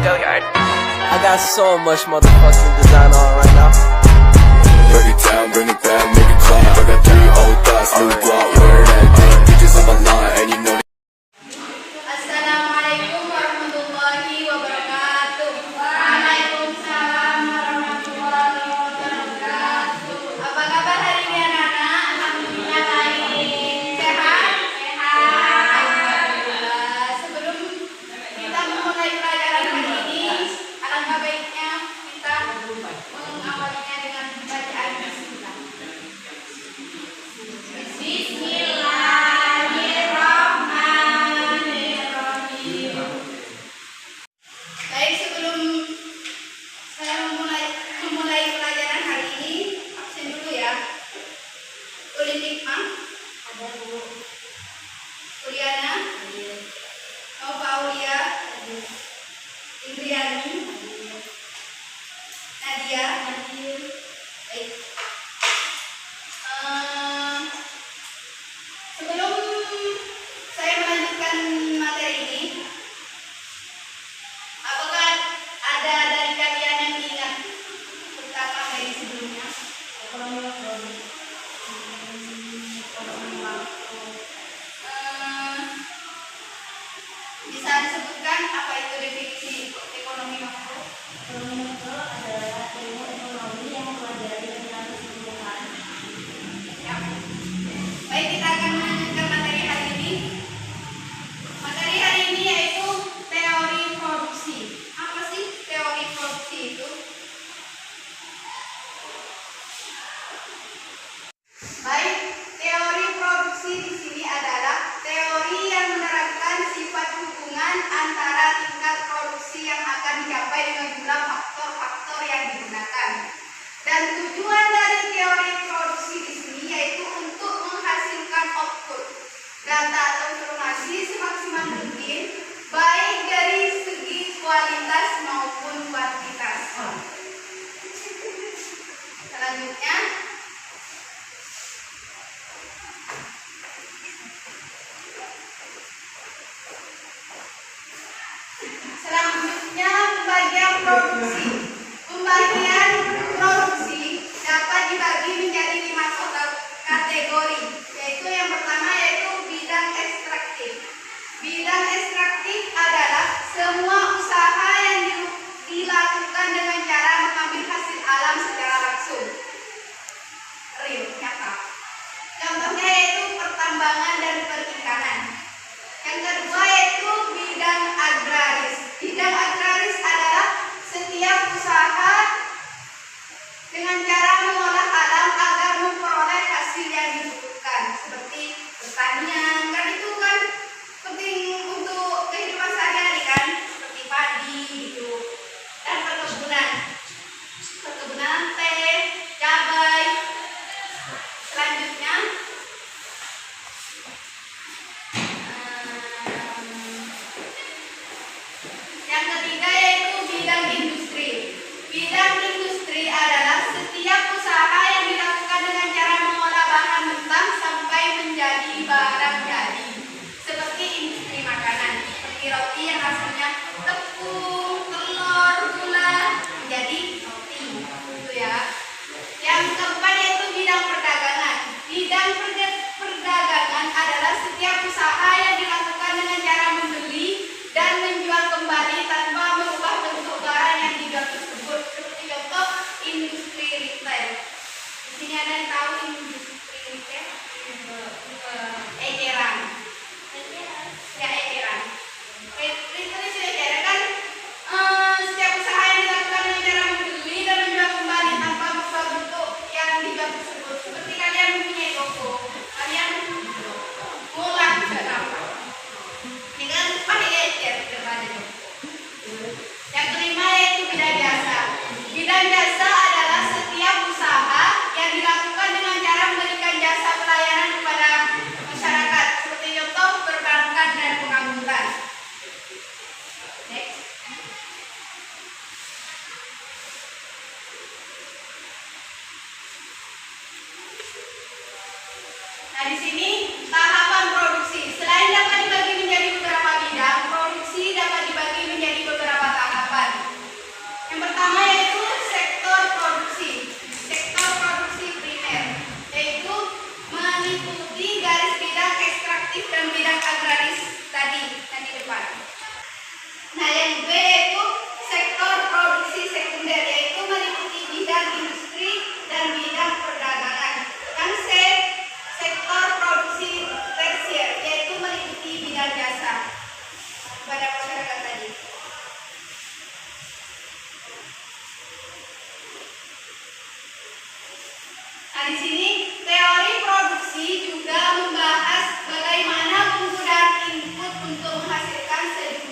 Go Yard. I got so much motherfucking design on right now. Break it down, bring it back, make it clap. I got 3 old thoughts, new block, where that thing. Bitches on my line, and you know. Assalamualaikum warahmatullahi wabarakatuh. Waalaikumsalam warahmatullahi wabarakatuh. Apa kabar hari ini anak-anak? Alhamdulillah baik. Sehat? Alhamdulillah. Sebelum kita memulai pelajaran hari ini, alangkah baiknya kita mengawalinya dengan bacaan bismillah. Bismillahirrahmanirrahim. Baik, sebelum saya memulai pelajaran hari ini, absen dulu ya. Ulin Hikmah, ada Bu. Uliana, Nova Aulia, Indriani, Nadia, baik. Sebelum saya melanjutkan materi ini, apakah ada dari kalian yang ingat tentang materi sebelumnya? Bisa disebutkan apa itu definisi ekonomi makro? Ekonomi makro adalah ilmu ekonomi yang mempelajari tentang keseluruhan. Ya. Baik, kita akan melanjutkan materi hari ini. Materi hari ini yaitu teori produksi. Apa sih teori produksi itu? Baik, teori produksi di sini adalah teori yang menerangkan sifat hubungan antara tingkat produksi yang akan dicapai dengan jumlah faktor-faktor yang digunakan. Dan tujuan dari teori produksi di sini yaitu untuk menghasilkan output data atau informasi semaksimal mungkin, baik dari segi kualitas maupun kuantitas. Selanjutnya, pembagian produksi. Pembagian produksi dapat dibagi menjadi 5 kategori, yaitu yang pertama yaitu bidang ekstraktif. Bidang ekstraktif adalah semua usaha yang dilakukan dengan cara mengambil hasil alam secara langsung, real, nyata. Contohnya yaitu pertambangan dan perikanan. Yang kedua yaitu bidang agraris. Bidang agraris adalah setiap usaha dengan cara mengolah alam agar memperoleh hasil yang dibutuhkan, seperti pertanian, kan itu kan penting untuk kehidupan sehari-hari kan, seperti padi gitu, dan perkebunan teh, cabai. Selanjutnya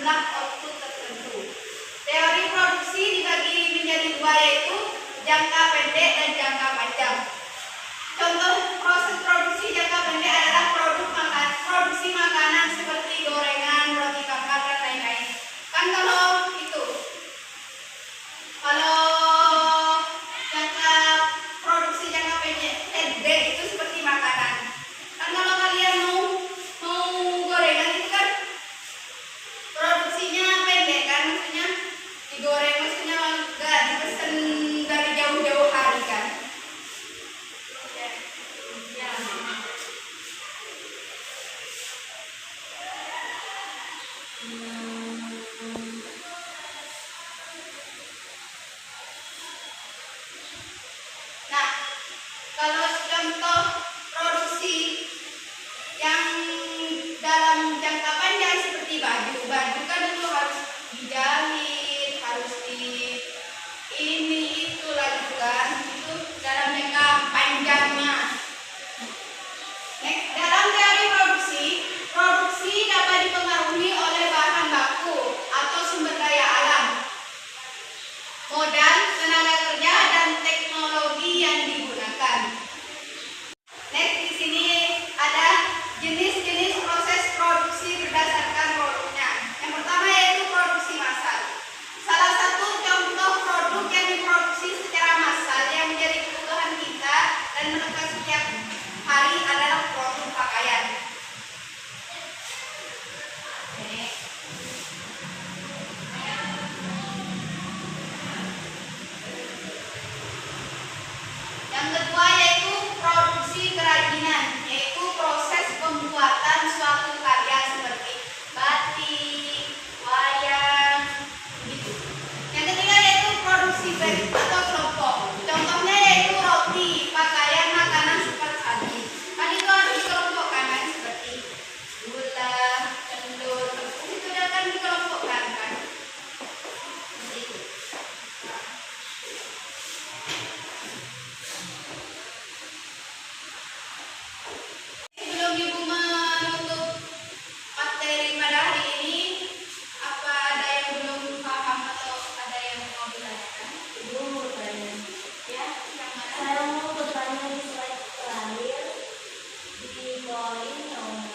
jumlah output tertentu. Teori produksi dibagi menjadi dua, yaitu jangka pendek dan jangka panjang. Contoh proses produksi jangka pendek adalah produksi makanan seperti gorengan, roti bakar, dan lain-lain. Kan kalau produksi jangka pendek itu seperti makanan. Kan kalau kalian mau gorengan itu kan produksinya pendek kan, maksudnya digoreng, maksudnya enggak dipesan dari jauh-jauh hari kan. Nah, kalau contoh produksi yang dalam jangka panjang seperti baju kan itu harus dijahit, harus itu lagi kan, itu dalam jangka panjangnya. Next, dalam teori produksi dapat dipengaruhi oleh bahan baku atau sumber daya alam, modal, tenaga kerja, dan teknologi yang digunakan. Next, di sini ada jenis-jenis proses produksi berdasarkan produknya. Yang pertama yaitu produksi massal. Salah satu contoh produk yang diproduksi secara massal yang menjadi kebutuhan kita dan menekan setiap hari adalah produk pakaian. Yang kedua yaitu produksi kerajinan, yaitu proses pembuatan suatu karya seperti batik, wayang, gitu. Yang ketiga yaitu produksi batch atau kelompok. Contohnya yaitu roti, pakaian, makanan super saji. Kan itu harus dikelompokkan kan, seperti gula, telur, tepung, itu akan dikelompokkan kan. Seperti itu. Sebelum Ibu menutup materi pada hari ini, apa ada yang belum paham atau ada yang mau ditanyakan? Ibu mau bertanya. Ya, yang mana? Saya mau bertanya di slide terakhir di poin nomor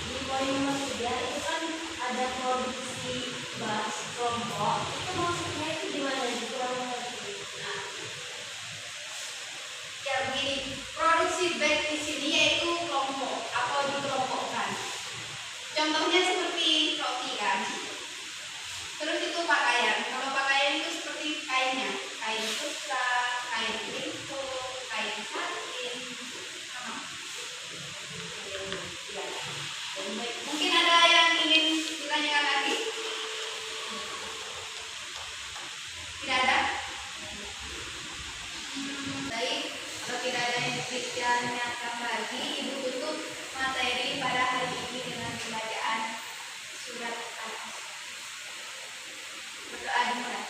di poin nomor 3 itu kan ada produksi batch kelompok. Itu maksudnya itu gimana? Kurang mengerti. Nah, Ya begini, produksi batch di sini yaitu kelompok atau dikelompokkan. Contohnya seperti roti kan. Terus itu pakaian. Kalau pakaian itu seperti kainnya, kain sutra, kain pelipur, kain satin. Sama. Ya. Mungkin ada yang ingin ditanyakan lagi? Tidak ada? Baik, kalau tidak ada yang ditanyakan lagi, Ibu tutup materi pada hari ini dengan pembacaan surat Al-Asr. Berdoa dimulai.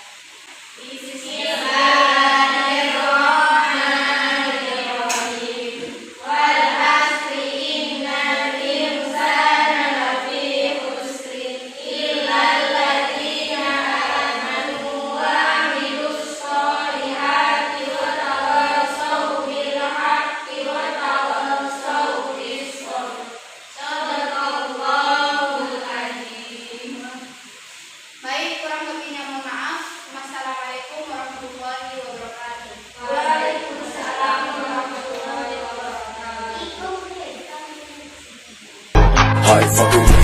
Baik, kurang lebihnya mohon maaf. Wassalamualaikum warahmatullahi wabarakatuh. Waalaikumsalam warahmatullahi wabarakatuh. Hi, fucking